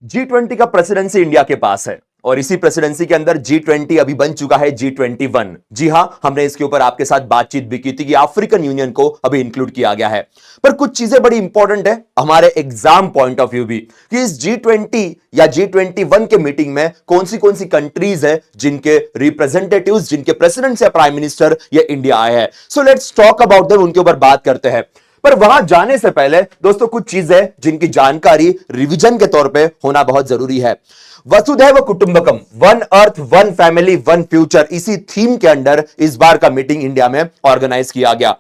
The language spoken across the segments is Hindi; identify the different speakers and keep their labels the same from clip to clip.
Speaker 1: G20 का प्रेसिडेंसी इंडिया के पास है और इसी प्रेसिडेंसी के अंदर G20 अभी बन चुका है G21। जी हां, हमने इसके ऊपर आपके साथ बातचीत भी की थी कि अफ्रीकन यूनियन को अभी इंक्लूड किया गया है। पर कुछ चीजें बड़ी इंपॉर्टेंट है हमारे एग्जाम पॉइंट ऑफ व्यू भी कि इस G20 या G21 के मीटिंग में कौन सी कंट्रीज है जिनके रिप्रेजेंटेटिव्स, जिनके प्रेसिडेंट या प्राइम मिनिस्टर ये इंडिया आए हैं। So let's talk about them, उनके ऊपर बात करते हैं। पर वहां जाने से पहले दोस्तों कुछ चीजें जिनकी जानकारी रिवीजन के तौर पे होना बहुत जरूरी है। वसुधैव कुटुंबकम, one earth one family one future, इसी थीम के अंडर इस बार का मीटिंग इंडिया में ऑर्गेनाइज किया गया।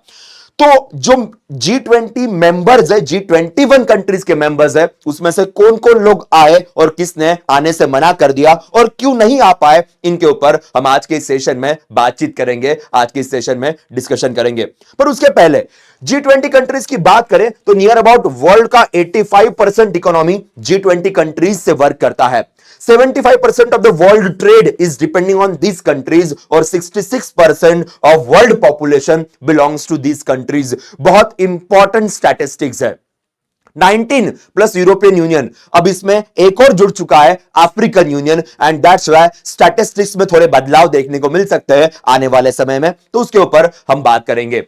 Speaker 1: तो जो G20 मेंबर्स है, G21 कंट्रीज के मेंबर्स है, उसमें से कौन कौन लोग आए और किसने आने से मना कर दिया और क्यों नहीं आ पाए, इनके ऊपर हम आज के इस सेशन में बातचीत करेंगे, आज के इस सेशन में डिस्कशन करेंगे। पर उसके पहले G20 कंट्रीज की बात करें तो नियर अबाउट वर्ल्ड का 85% इकोनॉमी G20 कंट्रीज से वर्क करता है। 75% of the world trade is depending on these countries और 66% of world population belongs to these countries। बहुत इंपॉर्टेंट स्टैटिस्टिक्स है। 19 प्लस यूरोपियन यूनियन, अब इसमें एक और जुड़ चुका है African union, and that's why statistics में थोड़े बदलाव देखने को मिल सकते हैं आने वाले समय में, तो उसके ऊपर हम बात करेंगे।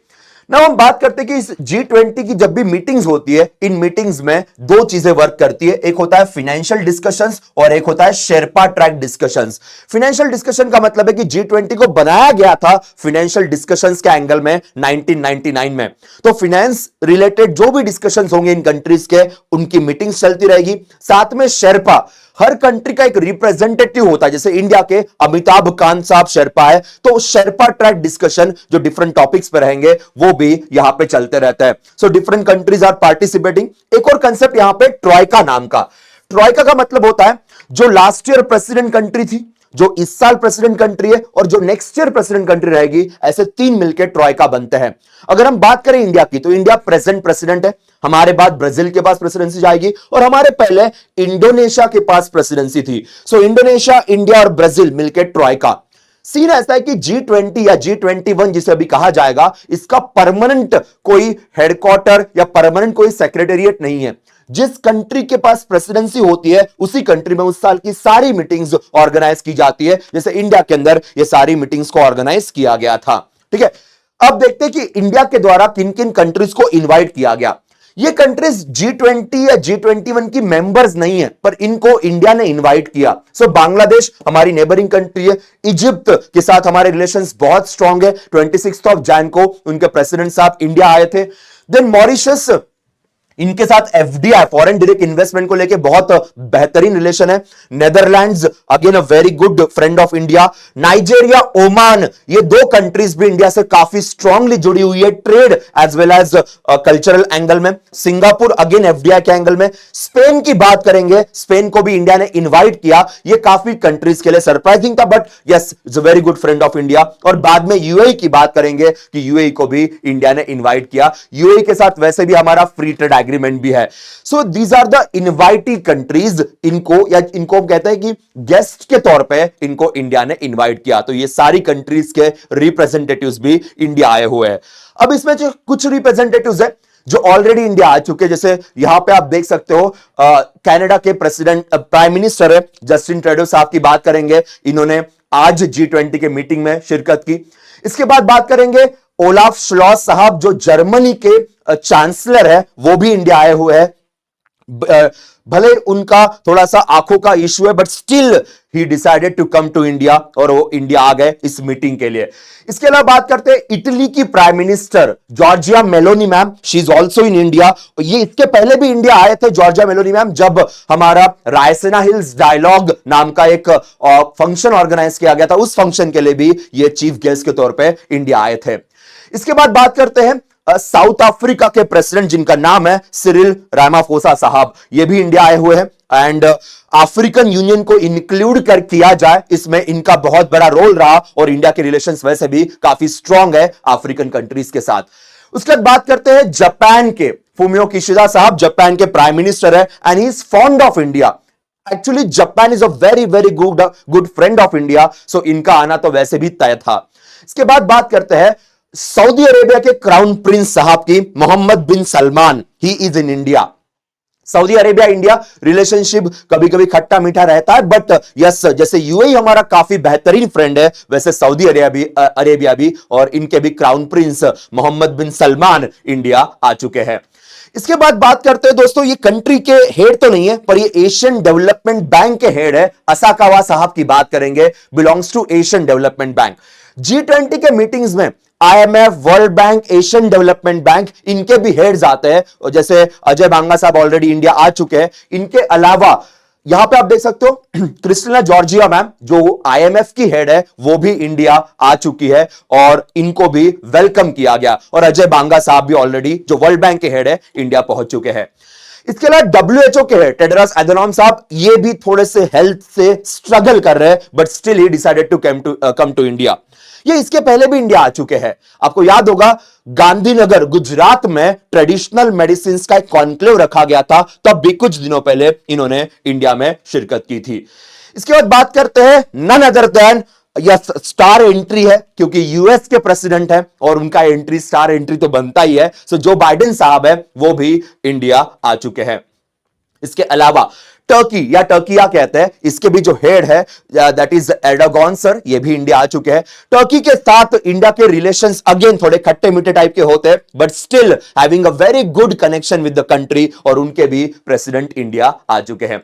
Speaker 1: ना हम बात करते हैं कि इस G20 की जब भी मीटिंग्स होती है, इन मीटिंग्स में दो चीजें वर्क करती है। एक होता है फाइनेंशियल डिस्कशंस और एक होता है Sherpa track discussions. Financial discussion का मतलब है कि G20 को बनाया गया था फाइनेंशियल डिस्कशंस के एंगल में 1999 में। तो फाइनेंस रिलेटेड जो भी डिस्कशंस होंगे इन कंट्रीज के, उनकी मीटिंग्स चलती रहेगी। साथ में शेरपा, हर कंट्री का एक रिप्रेजेंटेटिव होता है। जैसे इंडिया के अमिताभ कांत साहब शेरपा है, तो शेरपा ट्रैक डिस्कशन जो डिफरेंट टॉपिक्स पर रहेंगे वो भी यहां पे चलते रहता है। So different countries are participating. एक और कंसेप्ट यहां पे ट्रॉयका नाम का। ट्रॉयका का मतलब होता है जो लास्ट ईयर प्रेसिडेंट कंट्री थी, जो इस साल प्रेसिडेंट कंट्री है और जो नेक्स्ट ईयर प्रेसिडेंट कंट्री रहेगी, ऐसे तीन मिलकर ट्रॉयका बनते हैं। अगर हम बात करें इंडिया की, तो इंडिया प्रेजेंट प्रेसिडेंट है। हमारे बाद ब्राजील के पास प्रेसिडेंसी जाएगी और हमारे पहले इंडोनेशिया के पास प्रेसिडेंसी थी। सो इंडोनेशिया, इंडिया और ब्राजील मिलकर ट्रॉयका। सीन ऐसा है कि G20 या G21 जिसे अभी कहा जाएगा, इसका परमानेंट कोई हेडक्वार्टर या परमानेंट कोई सेक्रेटेरिएट नहीं है। जिस कंट्री के पास प्रेसिडेंसी होती है उसी कंट्री में उस साल की सारी मीटिंग्स ऑर्गेनाइज की जाती है। जैसे इंडिया के अंदर ये सारी मीटिंग्स को ऑर्गेनाइज किया गया था। ठीक है, अब देखते हैं कि इंडिया के द्वारा किन किन कंट्रीज को इनवाइट किया गया। ये कंट्रीज G20 या G21 की मेंबर्स नहीं है, पर इनको इंडिया ने इनवाइट किया। सो बांग्लादेश हमारी नेबरिंग कंट्री है। इजिप्त के साथ हमारे रिलेशंस बहुत स्ट्रांग है। 26 जनवरी को उनके प्रेसिडेंट साहब इंडिया आए थे। देन मॉरिशस, इनके साथ एफडीआई, फॉरेन डायरेक्ट इन्वेस्टमेंट को लेके बहुत बेहतरीन रिलेशन है। Netherlands again a very good friend of India. Nigeria, Oman, ये दो कंट्रीज भी इंडिया से काफी स्ट्रांगली जुड़ी हुई है trade as well as cultural angle में। सिंगापुर अगेन एफडीआई के एंगल में। स्पेन की बात करेंगे, स्पेन को भी इंडिया ने इन्वाइट किया। ये काफी कंट्रीज के लिए सरप्राइजिंग था, but yes, is a very good friend of India. और बाद में यूएई की बात करेंगे कि यूएई को भी इंडिया ने इन्वाइट किया। यूएई के साथ वैसे भी हमारा फ्री ट्रेड एग्रीमेंट भी है। So these are the invitee countries. इनको हम कहते हैं कि गेस्ट के तौर पे इनको इंडिया ने इनवाइट किया। तो ये सारी कंट्रीज के रिप्रेजेंटेटिव्स भी इंडिया आए हुए हैं। अब इसमें जो कुछ रिप्रेजेंटेटिव्स है जो ऑलरेडी इंडिया आ चुके हैं, जैसे यहां पे आप देख सकते हो कनाडा के प्रेसिडेंट प्राइम मिनिस्टर है जस्टिन ट्रूडो साहब की बात करेंगे। इन्होंने आज G20 के मीटिंग में शिरकत की। इसके बाद बात करेंगे ओलाफ श्लॉस साहब, जो जर्मनी के चांसलर है, वो भी इंडिया आए हुए हैं। भले उनका थोड़ा सा आंखों का इश्यू है, but still he decided to come to India, और वो इंडिया आ गए इस मीटिंग के लिए। इसके अलावा बात करते हैं इटली की prime minister Giorgia Meloni ma'am, she is also in India. ये इसके पहले भी इंडिया आए थे जॉर्जिया मेलोनी मैम, जब हमारा रायसेना हिल्स डायलॉग नाम का एक फंक्शन ऑर्गेनाइज किया गया था। उस फंक्शन के लिए भी ये चीफ गेस्ट के तौर पर इंडिया आए थे। इसके बाद बात करते हैं साउथ अफ्रीका के प्रेसिडेंट, जिनका नाम है सिरिल रामाफोसा साहब, ये भी इंडिया आए हुए हैं। एंड अफ्रीकन यूनियन को इंक्लूड कर किया जाए, इसमें इनका बहुत बड़ा रोल रहा, और इंडिया के रिलेशंस वैसे भी काफी स्ट्रांग है अफ्रीकन कंट्रीज के साथ। उसके बाद बात करते हैं जापान के फुमियो किशिदा साहब, जापान के प्राइम मिनिस्टर है, and he is fond of India. Actually Japan is a very very good friend of India, so इनका आना तो वैसे भी तय था। इसके बाद बात करते हैं सऊदी अरेबिया के क्राउन प्रिंस साहब की, Mohammed bin Salman, he is in India. Saudi Arabia India relationship कभी कभी खट्टा मीठा रहता है, बट यस, जैसे यूएई हमारा काफी बेहतरीन फ्रेंड है, वैसे सऊदी अरेबिया भी और इनके भी crown Prince Mohammad bin Salman India आ चुके हैं। इसके बाद बात करते हैं दोस्तों, ये कंट्री के हेड तो नहीं है, पर ये एशियन डेवलपमेंट बैंक के हेड है। असाकावा साहब की बात करेंगे, belongs to Asian development bank. G20 के मीटिंग्स में IMF, world bank, Asian development bank, इनके भी हेड्स आते हैं, और जैसे अजय बांगा साहब ऑलरेडी इंडिया आ चुके हैं। इनके अलावा यहां पे आप देख सकते हो क्रिस्टिना जॉर्जिया मैम, जो IMF की हेड है, वो भी इंडिया आ चुकी है और इनको भी वेलकम किया गया। और अजय बांगा साहब भी ऑलरेडी, जो वर्ल्ड बैंक के हेड है, इंडिया पहुंच चुके हैं। इसके अलावा WHO के हेड टेड्रोस एडहानोम साहब, ये भी थोड़े से हेल्थ से स्ट्रगल कर रहे हैं, but still he decided to come to India. ये इसके पहले भी इंडिया आ चुके हैं। आपको याद होगा गांधीनगर गुजरात में ट्रेडिशनल मेडिसिन का एक कॉन्क्लेव रखा गया था, तब भी कुछ दिनों पहले इन्होंने इंडिया में शिरकत की थी। इसके बाद बात करते हैं नन अदर देन, यह स्टार एंट्री है क्योंकि यूएस के प्रेसिडेंट है और उनका एंट्री स्टार एंट्री तो बनता ही है। सो जो बाइडेन साहब है वो भी इंडिया आ चुके हैं। इसके अलावा टर्की या टर्किया कहते हैं, इसके भी जो हेड है दैट इज एर्डोगन सर, ये भी इंडिया आ चुके हैं। टर्की के साथ इंडिया के रिलेशंस अगेन थोड़े खट्टे मीठे टाइप के होते हैं, but still having a very good connection with the country, और उनके भी प्रेसिडेंट इंडिया आ चुके हैं।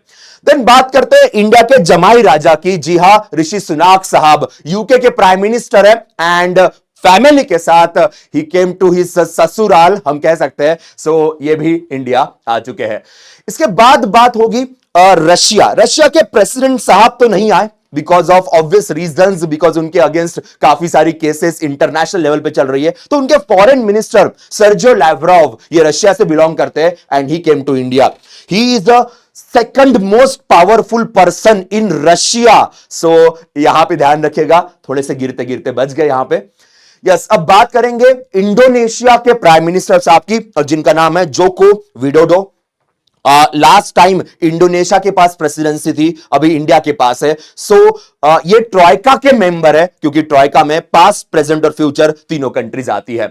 Speaker 1: देन बात करते हैं इंडिया के जमाई राजा की। जी हां, ऋषि सुनाक साहब यूके के प्राइम मिनिस्टर है एंड फैमिली के साथ ही केम टू हिज ससुराल, हम कह सकते हैं। सो ये भी इंडिया आ चुके हैं। इसके बाद बात होगी रशिया के प्रेसिडेंट साहब तो नहीं आए because of obvious reasons, because उनके अगेंस्ट काफी सारी केसेस इंटरनेशनल लेवल पे चल रही है। तो उनके फॉरेन मिनिस्टर सर्जियो लैवरोव, ये रशिया से बिलोंग करते हैं and he came to India. He is the second most powerful person in Russia. So यहां पे ध्यान रखिएगा, थोड़े से गिरते गिरते बच गए यहां पे। यस, अब बात करेंगे इंडोनेशिया के प्राइम मिनिस्टर साहब की, और जिनका नाम है Joko Widodo. Last time Indonesia के पास प्रेसिडेंसी थी, अभी इंडिया के पास है। सो ये ट्रॉयका के मेंबर है, क्योंकि ट्रॉयका में पास्ट, प्रेजेंट और फ्यूचर तीनों कंट्रीज आती है।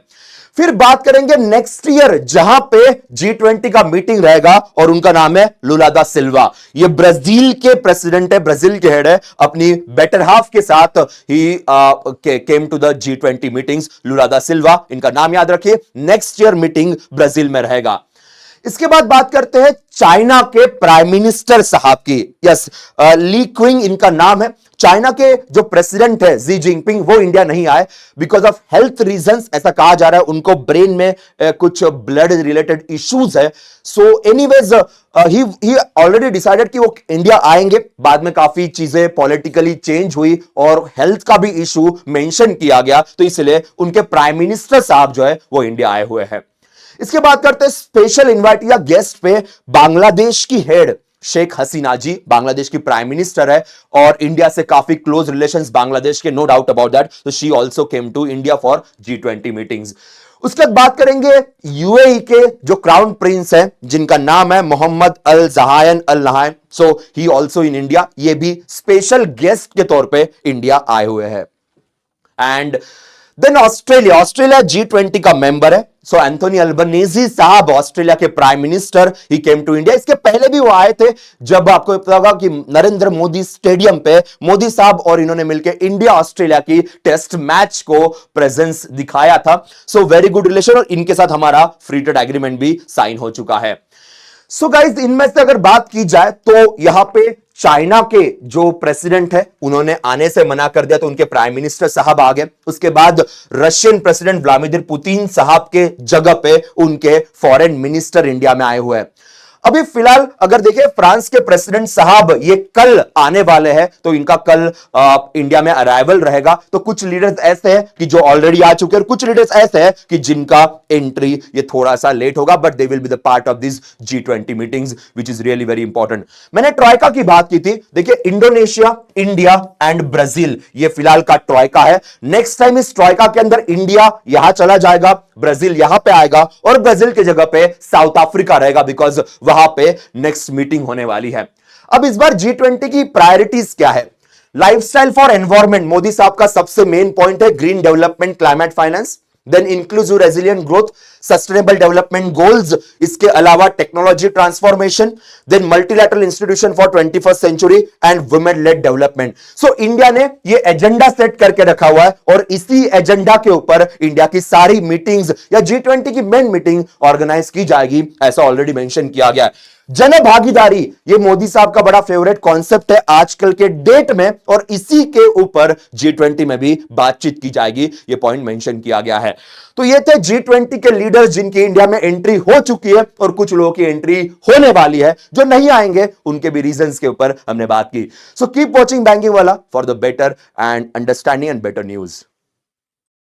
Speaker 1: फिर बात करेंगे नेक्स्ट ईयर जहां पे G20 का मीटिंग रहेगा, और उनका नाम है लुला दा सिल्वा। ये ब्राजील के प्रेसिडेंट है, ब्राजील के हेड है। अपनी बेटर हाफ के साथ he came to the G20 meetings, Lula da Silva, इनका नाम याद रखिए। नेक्स्ट ईयर मीटिंग ब्राजील में रहेगा। इसके बाद बात करते हैं चाइना के प्राइम मिनिस्टर साहब की। यस, ली क्विंग इनका नाम है। चाइना के जो प्रेसिडेंट है शी जिनपिंग, वो इंडिया नहीं आए बिकॉज ऑफ हेल्थ रीजंस, ऐसा कहा जा रहा है। उनको ब्रेन में कुछ ब्लड रिलेटेड इश्यूज है। So anyways he already decided कि वो इंडिया आएंगे। बाद में काफी चीजें पॉलिटिकली चेंज हुई और हेल्थ का भी इशू मेंशन किया गया, तो इसलिए उनके प्राइम मिनिस्टर साहब जो है वो इंडिया आए हुए हैं। इसके बाद करते हैं स्पेशल इनवाइट या गेस्ट पे बांग्लादेश की हेड शेख हसीना जी, बांग्लादेश की प्राइम मिनिस्टर है और इंडिया से काफी क्लोज रिलेशंस बांग्लादेश के, नो डाउट अबाउट दैट। तो she also came to India for G20 meetings. उसके बाद बात करेंगे यूएई के जो क्राउन प्रिंस है, जिनका नाम है मोहम्मद अल जहायन अल नहायन। सो ही आल्सो इन इंडिया, ये भी स्पेशल गेस्ट के तौर पे इंडिया आए हुए हैं। एंड देन ऑस्ट्रेलिया G20 का मेंबर है। सो एंथोनी अल्बनीजी साहब, ऑस्ट्रेलिया के prime minister, he came to India. इसके पहले भी वो आए थे, जब आपको पता होगा कि नरेंद्र मोदी स्टेडियम पे मोदी साहब और इन्होंने मिलकर इंडिया ऑस्ट्रेलिया की टेस्ट मैच को प्रेजेंस दिखाया था। सो वेरी गुड रिलेशन, और इनके साथ हमारा फ्री ट्रेड एग्रीमेंट भी साइन हो चुका है। सो गाइज, इनमें से अगर बात की जाए तो यहां पे चाइना के जो प्रेसिडेंट है उन्होंने आने से मना कर दिया, तो उनके प्राइम मिनिस्टर साहब आ गए। उसके बाद रशियन प्रेसिडेंट व्लादिमीर पुतिन साहब के जगह पे उनके फॉरेन मिनिस्टर इंडिया में आए हुए हैं। अभी फिलहाल अगर देखें फ्रांस के प्रेसिडेंट साहब ये कल आने वाले हैं, तो इनका कल इंडिया में अराइवल रहेगा। तो कुछ लीडर्स ऐसे हैं कि जो ऑलरेडी आ चुके हैं, और कुछ लीडर्स ऐसे हैं कि जिनका एंट्री ये थोड़ा सा लेट होगा, but they will be the part of this G20 meetings which is really very important. मैंने ट्रॉयका की बात की थी। देखिए, इंडोनेशिया, इंडिया एंड ब्राजील, ये फिलहाल का ट्रॉयका है। नेक्स्ट टाइम इस ट्रॉयका के अंदर इंडिया यहां चला जाएगा, ब्राजील यहां पे आएगा, और ब्राजील की जगह पे साउथ अफ्रीका रहेगा, बिकॉज वहां पे नेक्स्ट मीटिंग होने वाली है। अब इस बार G20 की प्रायोरिटीज क्या है? लाइफस्टाइल फॉर एनवायरमेंट, मोदी साहब का सबसे मेन पॉइंट है green development, climate finance, then inclusive resilient growth, sustainable development goals, इसके अलावा technology transformation, then multilateral institution for 21st century and women led development. So India ने ये एजेंडा सेट करके रखा हुआ है और इसी एजेंडा के ऊपर इंडिया की सारी मीटिंग्स या G20 की मेन मीटिंग ऑर्गेनाइज की जाएगी, ऐसा ऑलरेडी मेंशन किया गया है। जन भागीदारी, ये मोदी साहब का बड़ा फेवरेट कॉन्सेप्ट है आजकल के डेट में, और इसी के ऊपर G20 में भी बातचीत की जाएगी, ये पॉइंट मेंशन किया गया है। तो ये थे G20 के लीडर्स जिनकी इंडिया में एंट्री हो चुकी है और कुछ लोगों की एंट्री होने वाली है, जो नहीं आएंगे उनके भी रीजंस के ऊपर हमने बात की। सो कीप वॉचिंग बैंकिंग वाला for the better and understanding and better news.